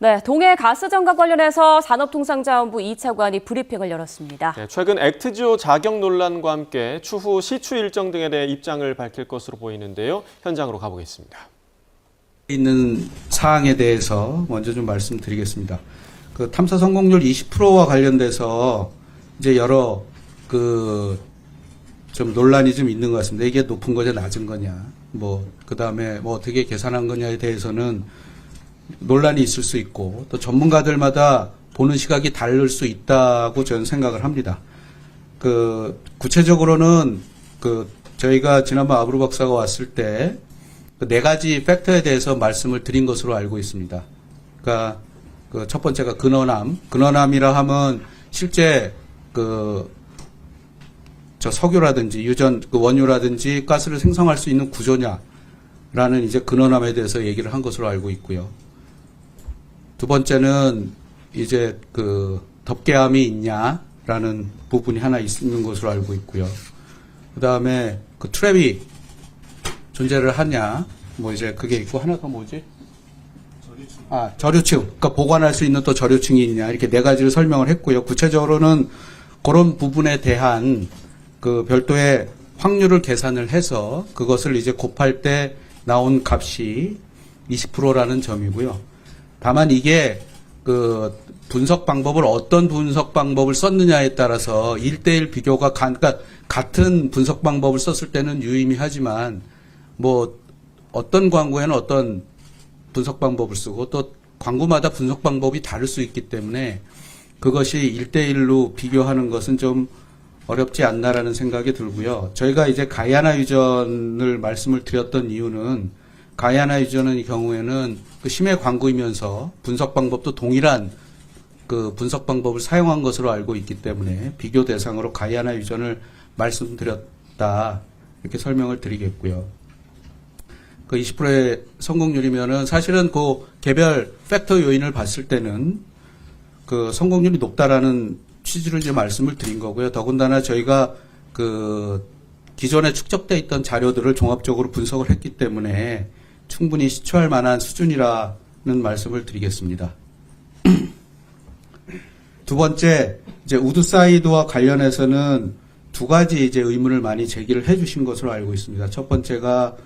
네, 동해 가스 정각 관련해서 산업통상자원부 2차관이 브리핑을 열었습니다. 네, 최근 액트지오 자격 논란과 함께 추후 시추 일정 등에 대해 입장을 밝힐 것으로 보이는데요. 현장으로 가보겠습니다. 있는 사항에 대해서 먼저 좀 말씀드리겠습니다. 그 탐사 성공률 20%와 관련돼서 이제 여러 좀 논란이 좀 있는 것 같습니다. 이게 높은 거냐 낮은 거냐, 그다음에 어떻게 계산한 거냐에 대해서는 논란이 있을 수 있고 또 전문가들마다 보는 시각이 다를 수 있다고 저는 생각을 합니다. 구체적으로는 저희가 지난번 아브루 박사가 왔을 때 네 가지 팩터에 대해서 말씀을 드린 것으로 알고 있습니다. 그러니까 첫 번째가 근원함이라 하면 실제 석유라든지 유전 원유라든지 가스를 생성할 수 있는 구조냐라는 이제 근원함에 대해서 얘기를 한 것으로 알고 있고요. 두 번째는 이제 덮개함이 있냐라는 부분이 하나 있는 것으로 알고 있고요. 그 다음에 트랩이 존재를 하냐, 이제 그게 있고, 하나 더 뭐지? 저류층. 그러니까 보관할 수 있는 또 저류층이 있냐, 이렇게 네 가지를 설명을 했고요. 구체적으로는 그런 부분에 대한 별도의 확률을 계산을 해서 그것을 이제 곱할 때 나온 값이 20%라는 점이고요. 다만 이게 분석 방법을 어떤 분석 방법을 썼느냐에 따라서 1대1 비교가 그러니까 같은 분석 방법을 썼을 때는 유의미하지만 어떤 광고에는 어떤 분석 방법을 쓰고 또 광고마다 분석 방법이 다를 수 있기 때문에 그것이 1대1로 비교하는 것은 좀 어렵지 않나라는 생각이 들고요. 저희가 이제 가이아나 유전을 말씀을 드렸던 이유는 가이아나 유전의 경우에는 심해 광고이면서 분석 방법도 동일한 분석 방법을 사용한 것으로 알고 있기 때문에 비교 대상으로 가이아나 유전을 말씀드렸다 이렇게 설명을 드리겠고요. 20%의 성공률이면은 사실은 개별 팩터 요인을 봤을 때는 성공률이 높다라는 취지로 이제 말씀을 드린 거고요. 더군다나 저희가 기존에 축적돼 있던 자료들을 종합적으로 분석을 했기 때문에 충분히 시추할 만한 수준이라는 말씀을 드리겠습니다. 두 번째, 이제 우드사이드와 관련해서는 두 가지 이제 의문을 많이 제기를 해주신 것으로 알고 있습니다. 첫 번째가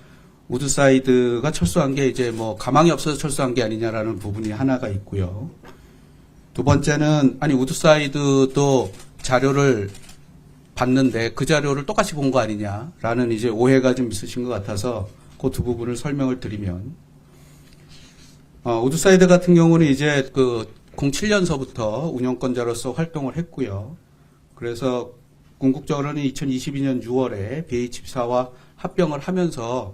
우드사이드가 철수한 게 이제 가망이 없어서 철수한 게 아니냐라는 부분이 하나가 있고요. 두 번째는 우드사이드도 자료를 봤는데 그 자료를 똑같이 본 거 아니냐라는 이제 오해가 좀 있으신 것 같아서 그 두 부분을 설명을 드리면 우드사이드 같은 경우는 이제 07년서부터 운영권자로서 활동을 했고요. 그래서 궁극적으로는 2022년 6월에 BH사와 합병을 하면서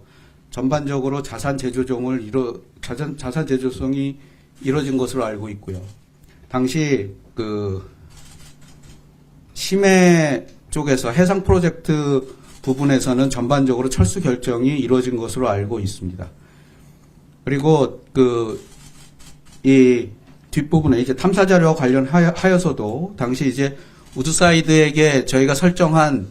전반적으로 자산 제조성이 이루어진 것으로 알고 있고요. 당시 심해 쪽에서 해상 프로젝트 부분에서는 전반적으로 철수 결정이 이루어진 것으로 알고 있습니다. 그리고 이 뒷부분에 이제 탐사 자료와 관련하여서도 당시 이제 우드사이드에게 저희가 설정한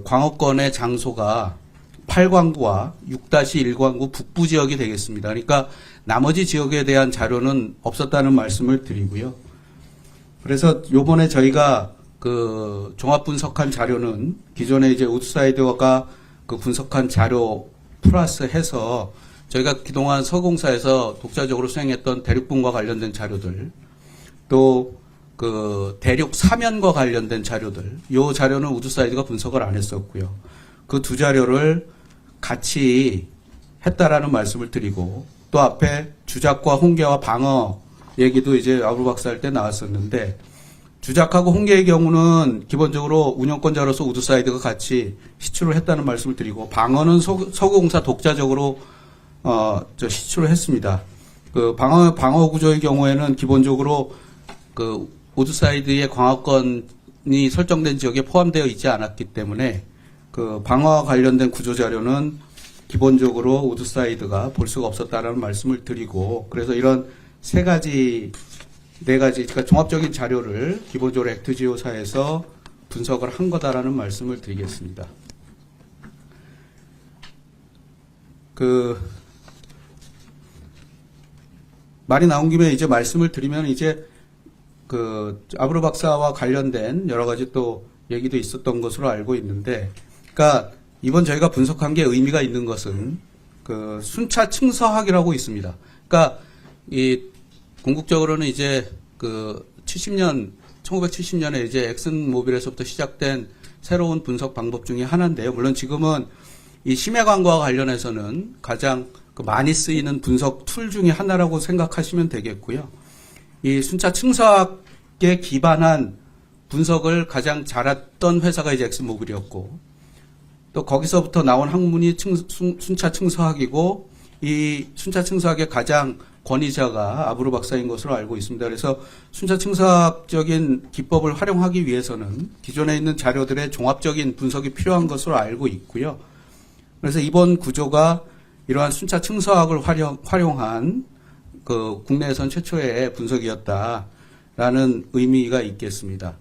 광업권의 장소가 8광구와 6-1광구 북부 지역이 되겠습니다. 그러니까 나머지 지역에 대한 자료는 없었다는 말씀을 드리고요. 그래서 요번에 저희가 종합 분석한 자료는 기존에 이제 우드사이드가 분석한 자료 플러스 해서 저희가 그동안 서공사에서 독자적으로 수행했던 대륙분과 관련된 자료들, 또 대륙 사면과 관련된 자료들, 요 자료는 우드사이드가 분석을 안 했었고요. 그 두 자료를 같이 했다라는 말씀을 드리고, 또 앞에 주작과 홍계와 방어 얘기도 이제 아브루 박사 할 때 나왔었는데, 주작하고 홍계의 경우는 기본적으로 운영권자로서 우드사이드가 같이 시추를 했다는 말씀을 드리고, 방어는 서구공사 독자적으로 시추를 했습니다. 방어 구조의 경우에는 기본적으로 우드사이드의 광합권이 설정된 지역에 포함되어 있지 않았기 때문에 방어와 관련된 구조 자료는 기본적으로 우드사이드가 볼 수가 없었다라는 말씀을 드리고, 그래서 이런 네 가지, 그러니까 종합적인 자료를 기본적으로 액트지오사에서 분석을 한 거다라는 말씀을 드리겠습니다. 말이 나온 김에 이제 말씀을 드리면 이제 그 아브로 박사와 관련된 여러 가지 또 얘기도 있었던 것으로 알고 있는데, 그러니까 이번 저희가 분석한 게 의미가 있는 것은 그 순차 층서학이라고 있습니다. 그러니까 이 궁극적으로는 이제 그 1970년에 이제 엑슨모빌에서부터 시작된 새로운 분석 방법 중에 하나인데요. 물론 지금은 이 심해 광고와 관련해서는 가장 그 많이 쓰이는 분석 툴 중에 하나라고 생각하시면 되겠고요. 이 순차 층서학에 기반한 분석을 가장 잘했던 회사가 이제 엑슨모빌이었고, 또 거기서부터 나온 학문이 순차 층서학이고, 이 순차 층서학의 가장 권위자가 아브로 박사인 것으로 알고 있습니다. 그래서 순차 층서학적인 기법을 활용하기 위해서는 기존에 있는 자료들의 종합적인 분석이 필요한 것으로 알고 있고요. 그래서 이번 구조가 이러한 순차 층서학을 활용한 그 국내에선 최초의 분석이었다라는 의미가 있겠습니다.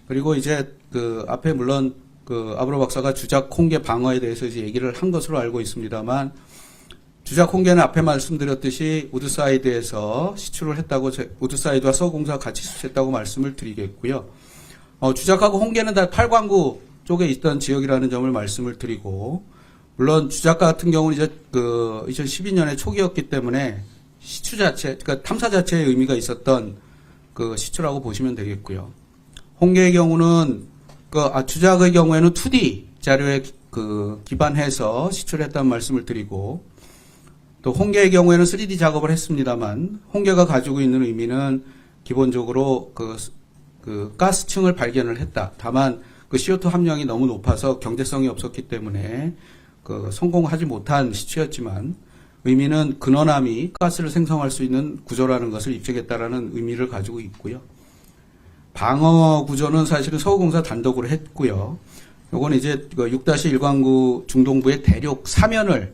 그리고 이제 그 앞에 물론 그 아브로 박사가 주작 홍계 방어에 대해서 이제 얘기를 한 것으로 알고 있습니다만, 주작 홍계는 앞에 말씀드렸듯이 우드사이드에서 시추를 했다고, 우드사이드와 서공사가 같이 시추했다고 말씀을 드리겠고요. 주작하고 홍계는 다 팔광구 쪽에 있던 지역이라는 점을 말씀을 드리고, 물론 주작 같은 경우는 이제 그 2012년에 초기였기 때문에 시추 자체, 그러니까 탐사 자체의 의미가 있었던 그 시추라고 보시면 되겠고요. 홍계의 경우는 주작의 경우에는 2D 자료에 그 기반해서 시추를 했다는 말씀을 드리고, 또 홍계의 경우에는 3D 작업을 했습니다만, 홍계가 가지고 있는 의미는 기본적으로 그 가스층을 발견을 했다. 다만 그 CO2 함량이 너무 높아서 경제성이 없었기 때문에 그 성공하지 못한 시추였지만, 의미는 근원암이 가스를 생성할 수 있는 구조라는 것을 입증했다라는 의미를 가지고 있고요. 방어 구조는 사실은 서구공사 단독으로 했고요. 요건 이제 6-1광구 중동부의 대륙 사면을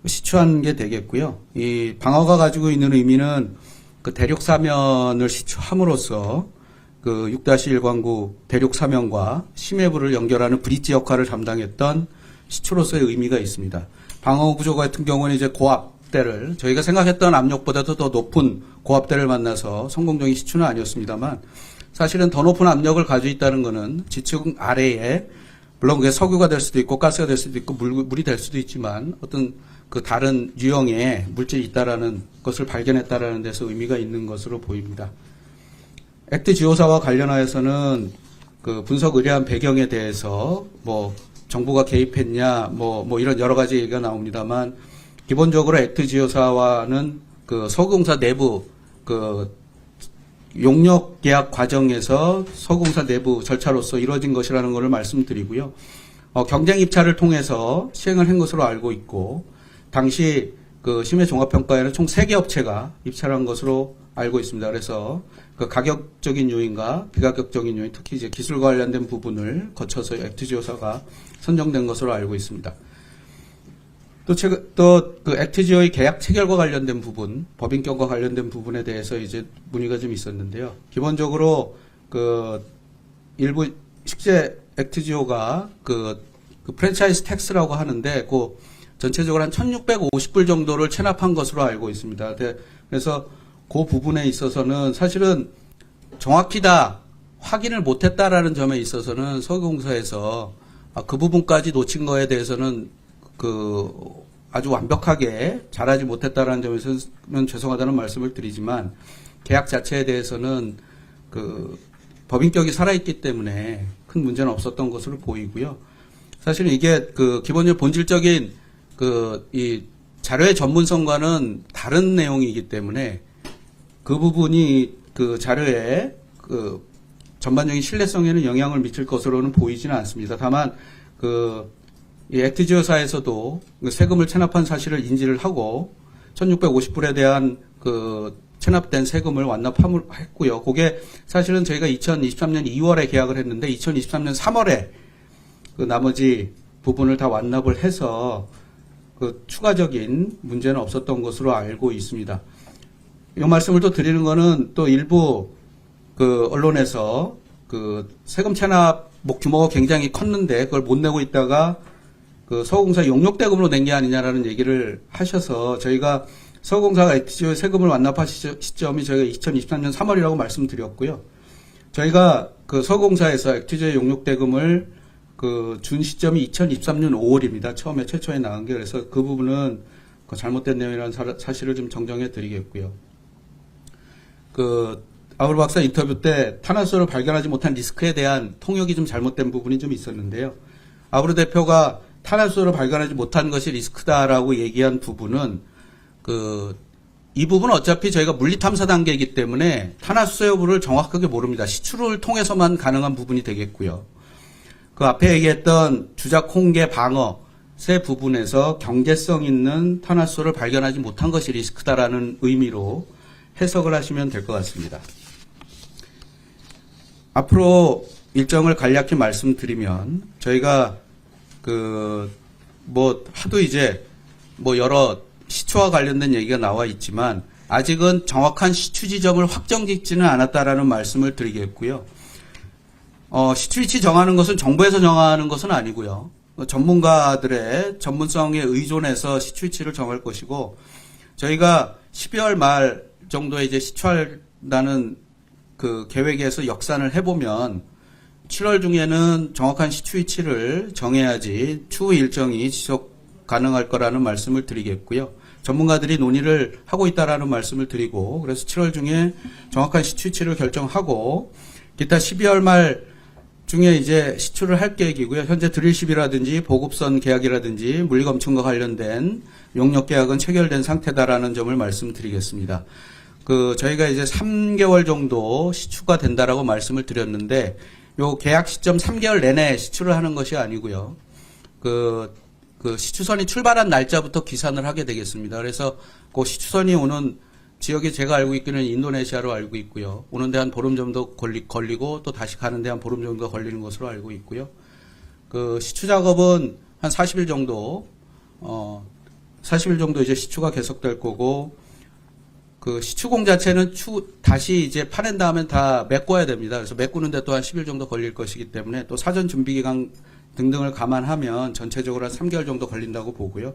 시추한 게 되겠고요. 이 방어가 가지고 있는 의미는 그 대륙 사면을 시추함으로써 그 6-1광구 대륙 사면과 심해부를 연결하는 브릿지 역할을 담당했던 시추로서의 의미가 있습니다. 방어 구조 같은 경우는 이제 고압대를, 저희가 생각했던 압력보다도 더 높은 고압대를 만나서 성공적인 시추는 아니었습니다만, 사실은 더 높은 압력을 가지고 있다는 것은 지층 아래에, 물론 그게 석유가 될 수도 있고 가스가 될 수도 있고 물이 될 수도 있지만, 어떤 그 다른 유형의 물질이 있다라는 것을 발견했다라는 데서 의미가 있는 것으로 보입니다. 액트 지오사와 관련하여서는 그 분석 의뢰한 배경에 대해서 뭐 정부가 개입했냐, 뭐 이런 여러 가지 얘기가 나옵니다만, 기본적으로 액트 지오사와는 그 서구공사 내부 그 용역 계약 과정에서 서구공사 내부 절차로서 이루어진 것이라는 것을 말씀드리고요. 경쟁 입찰을 통해서 시행을 한 것으로 알고 있고, 당시 그 심해 종합평가에는 총 3개 업체가 입찰한 것으로 알고 있습니다. 그래서 그 가격적인 요인과 비가격적인 요인, 특히 이제 기술과 관련된 부분을 거쳐서 액트지오사가 선정된 것으로 알고 있습니다. 또 그 액트지오의 계약 체결과 관련된 부분, 법인권과 관련된 부분에 대해서 이제 문의가 좀 있었는데요. 기본적으로 그 일부 실제 액트지오가 그 프랜차이즈 텍스라고 하는데, 그 전체적으로 한 1,650불 정도를 체납한 것으로 알고 있습니다. 그래서 그 부분에 있어서는 사실은 정확히 다 확인을 못했다라는 점에 있어서는 서구공사에서 그 부분까지 놓친 거에 대해서는 그 아주 완벽하게 잘하지 못했다라는 점에서는 죄송하다는 말씀을 드리지만, 계약 자체에 대해서는 그 법인격이 살아있기 때문에 큰 문제는 없었던 것으로 보이고요. 사실은 이게 그 기본적인 본질적인 그 이 자료의 전문성과는 다른 내용이기 때문에 그 부분이 그 자료의 그 전반적인 신뢰성에는 영향을 미칠 것으로는 보이지는 않습니다. 다만 이 액트지오사에서도 세금을 체납한 사실을 인지를 하고 1,650불에 대한 그 체납된 세금을 완납했고요. 그게 사실은 저희가 2023년 2월에 계약을 했는데 2023년 3월에 그 나머지 부분을 다 완납을 해서 그 추가적인 문제는 없었던 것으로 알고 있습니다. 이 말씀을 또 드리는 거는 또 일부 그 언론에서 그 세금 체납 규모가 굉장히 컸는데 그걸 못 내고 있다가 그 서구공사 용역대금으로 낸 게 아니냐라는 얘기를 하셔서, 저희가 서공사가 액티즈의 세금을 완납할 시점이 저희가 2023년 3월이라고 말씀드렸고요. 저희가 그 서공사에서 액티즈의 용역대금을 준 시점이 2023년 5월입니다. 최초에 나간 게. 그래서 그 부분은 잘못된 내용이라는 사실을 좀 정정해 드리겠고요. 아우르 박사 인터뷰 때 탄화수소를 발견하지 못한 리스크에 대한 통역이 좀 잘못된 부분이 좀 있었는데요. 아우르 대표가 탄화수소를 발견하지 못한 것이 리스크다라고 얘기한 부분은 이 부분은 어차피 저희가 물리탐사 단계이기 때문에 탄화수소 여부를 정확하게 모릅니다. 시추를 통해서만 가능한 부분이 되겠고요. 그 앞에 얘기했던 주작, 홍계, 방어 세 부분에서 경제성 있는 탄화수소를 발견하지 못한 것이 리스크다라는 의미로 해석을 하시면 될 것 같습니다. 앞으로 일정을 간략히 말씀드리면 저희가 하도 이제 여러 시추와 관련된 얘기가 나와 있지만 아직은 정확한 시추 지점을 확정짓지는 않았다라는 말씀을 드리겠고요. 시추 위치 정하는 것은 정부에서 정하는 것은 아니고요. 전문가들의 전문성에 의존해서 시추 위치를 정할 것이고 저희가 12월 말 정도에 이제 시추한다는 계획에서 역산을 해보면 7월 중에는 정확한 시추 위치를 정해야지 추후 일정이 지속 가능할 거라는 말씀을 드리겠고요. 전문가들이 논의를 하고 있다라는 말씀을 드리고 그래서 7월 중에 정확한 시추 위치를 결정하고 기타 12월 말 중에 이제 시추를 할 계획이고요. 현재 드릴십이라든지 보급선 계약이라든지 물리검증과 관련된 용역 계약은 체결된 상태다라는 점을 말씀드리겠습니다. 저희가 이제 3개월 정도 시추가 된다라고 말씀을 드렸는데 요 계약 시점 3개월 내내 시추를 하는 것이 아니고요. 시추선이 출발한 날짜부터 기산을 하게 되겠습니다. 그래서 그 시추선이 오는 지역이 제가 알고 있기는 인도네시아로 알고 있고요. 오는데 한 보름 정도 걸리고 또 다시 가는데 한 보름 정도 걸리는 것으로 알고 있고요. 시추 작업은 한 40일 정도 이제 시추가 계속될 거고 시추공 자체는 다시 이제 파낸 다음에 다 메꿔야 됩니다. 그래서 메꾸는데 또 한 10일 정도 걸릴 것이기 때문에 또 사전 준비 기간 등등을 감안하면 전체적으로 한 3개월 정도 걸린다고 보고요.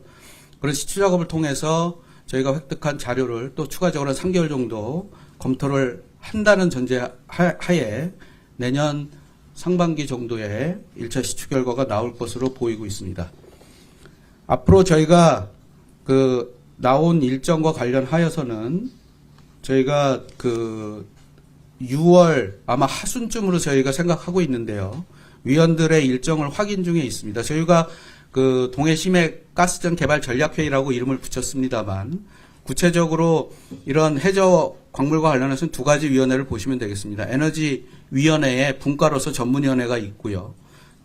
그런 시추 작업을 통해서 저희가 획득한 자료를 또 추가적으로 한 3개월 정도 검토를 한다는 전제 하에 내년 상반기 정도에 1차 시추 결과가 나올 것으로 보이고 있습니다. 앞으로 저희가 나온 일정과 관련하여서는 저희가 6월 아마 하순쯤으로 저희가 생각하고 있는데요. 위원들의 일정을 확인 중에 있습니다. 저희가 동해심해 가스전 개발 전략회의라고 이름을 붙였습니다만 구체적으로 이런 해저 광물과 관련해서는 두 가지 위원회를 보시면 되겠습니다. 에너지위원회에 분과로서 전문위원회가 있고요.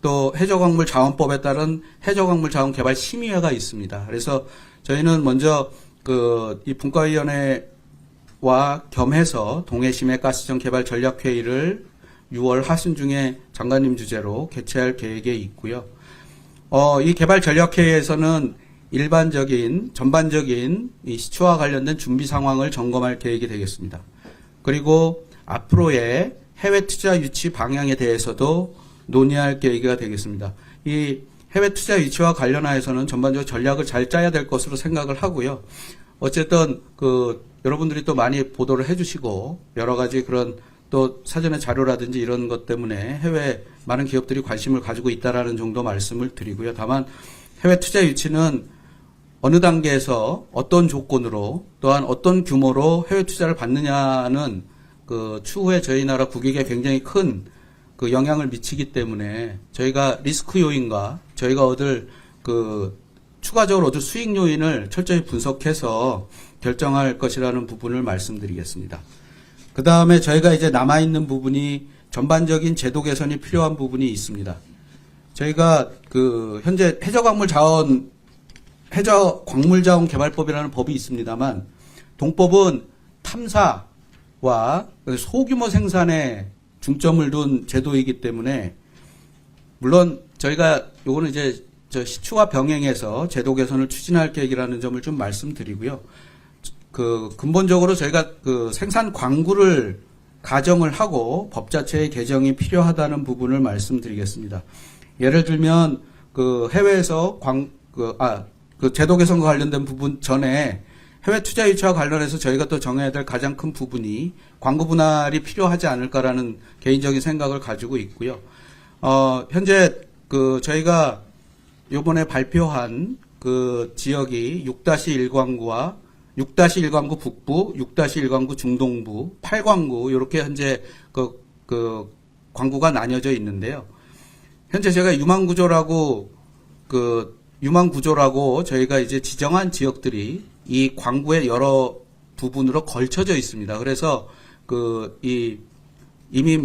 또 해저광물 자원법에 따른 해저광물 자원 개발 심의회가 있습니다. 그래서 저희는 먼저 이 분과위원회와 겸해서 동해심해 가스전 개발 전략회의를 6월 하순 중에 장관님 주재로 개최할 계획에 있고요. 이 개발 전략회의에서는 전반적인 이 시추와 관련된 준비 상황을 점검할 계획이 되겠습니다. 그리고 앞으로의 해외 투자 유치 방향에 대해서도 논의할 계획이 되겠습니다. 이 해외 투자 유치와 관련하여서는 전반적으로 전략을 잘 짜야 될 것으로 생각을 하고요. 어쨌든 여러분들이 또 많이 보도를 해주시고 여러 가지 그런 또 사전의 자료라든지 이런 것 때문에 해외 많은 기업들이 관심을 가지고 있다라는 정도 말씀을 드리고요. 다만 해외 투자 유치는 어느 단계에서 어떤 조건으로 또한 어떤 규모로 해외 투자를 받느냐는 추후에 저희 나라 국익에 굉장히 큰 영향을 미치기 때문에 저희가 리스크 요인과 저희가 추가적으로 얻을 수익 요인을 철저히 분석해서 결정할 것이라는 부분을 말씀드리겠습니다. 그 다음에 저희가 이제 남아있는 부분이 전반적인 제도 개선이 필요한 부분이 있습니다. 저희가 현재 해저광물자원 개발법이라는 법이 있습니다만 동법은 탐사와 소규모 생산에 중점을 둔 제도이기 때문에 물론 저희가 요거는 이제 시추와 병행해서 제도 개선을 추진할 계획이라는 점을 좀 말씀드리고요. 근본적으로 저희가 생산 광구를 가정을 하고 법 자체의 개정이 필요하다는 부분을 말씀드리겠습니다. 예를 들면 해외에서 제도 개선과 관련된 부분 전에 해외 투자 유치와 관련해서 저희가 또 정해야 될 가장 큰 부분이 광고 분할이 필요하지 않을까라는 개인적인 생각을 가지고 있고요. 현재 저희가 요번에 발표한 그 지역이 6-1광구와 6-1광구 북부, 6-1광구 중동부, 8광구 이렇게 현재 그 광구가 나뉘어져 있는데요. 현재 제가 유망구조라고 저희가 이제 지정한 지역들이 이 광구의 여러 부분으로 걸쳐져 있습니다. 그래서 이미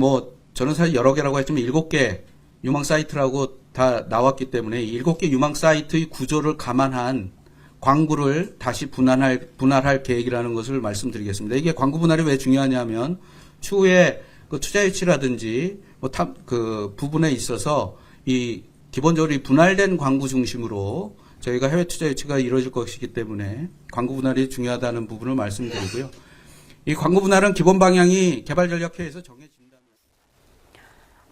저는 사실 여러 개라고 했지만 7개 유망 사이트라고 다 나왔기 때문에 7개 유망 사이트의 구조를 감안한 광구를 다시 분할할 계획이라는 것을 말씀드리겠습니다. 이게 광구 분할이 왜 중요하냐면 추후에 그 투자 유치라든지 부분에 있어서 기본적으로 이 분할된 광구 중심으로 저희가 해외 투자 유치가 이루어질 것이기 때문에 광구 분할이 중요하다는 부분을 말씀드리고요. 이 광구 분할은 기본 방향이 개발전략회의에서 정해집니다.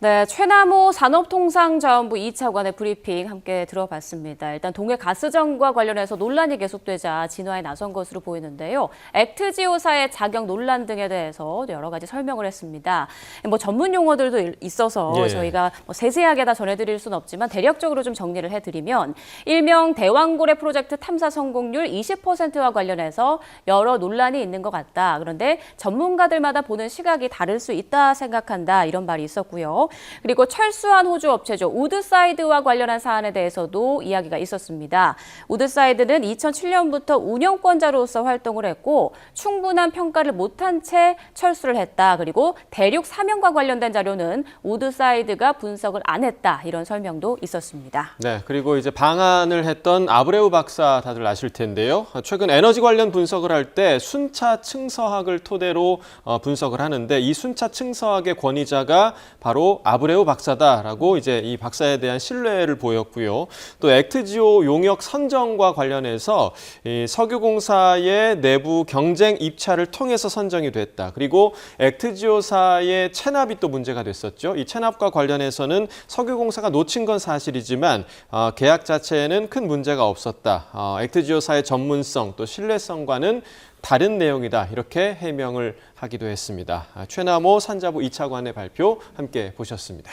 네, 최남호 산업통상자원부 2차관의 브리핑 함께 들어봤습니다. 일단 동해 가스전과 관련해서 논란이 계속되자 진화에 나선 것으로 보이는데요. 액트지오사의 자격 논란 등에 대해서 여러 가지 설명을 했습니다. 전문 용어들도 있어서 저희가 세세하게 다 전해드릴 수는 없지만 대략적으로 좀 정리를 해드리면 일명 대왕고래 프로젝트 탐사 성공률 20%와 관련해서 여러 논란이 있는 것 같다. 그런데 전문가들마다 보는 시각이 다를 수 있다 생각한다. 이런 말이 있었고요. 그리고 철수한 호주 업체죠. 우드사이드와 관련한 사안에 대해서도 이야기가 있었습니다. 우드사이드는 2007년부터 운영권자로서 활동을 했고 충분한 평가를 못한 채 철수를 했다. 그리고 대륙 사명과 관련된 자료는 우드사이드가 분석을 안 했다. 이런 설명도 있었습니다. 네, 그리고 이제 방한을 했던 아브레우 박사 다들 아실 텐데요. 최근 에너지 관련 분석을 할 때 순차 층서학을 토대로 분석을 하는데 이 순차 층서학의 권위자가 바로 아브레우 박사다라고 이제 이 박사에 대한 신뢰를 보였고요. 또 액트지오 용역 선정과 관련해서 이 석유공사의 내부 경쟁 입찰을 통해서 선정이 됐다. 그리고 액트지오사의 체납이 또 문제가 됐었죠. 이 체납과 관련해서는 석유공사가 놓친 건 사실이지만 계약 자체에는 큰 문제가 없었다. 액트지오사의 전문성 또 신뢰성과는 다른 내용이다. 이렇게 해명을 하기도 했습니다. 최남호 산자부 2차관의 발표 함께 보셨습니다.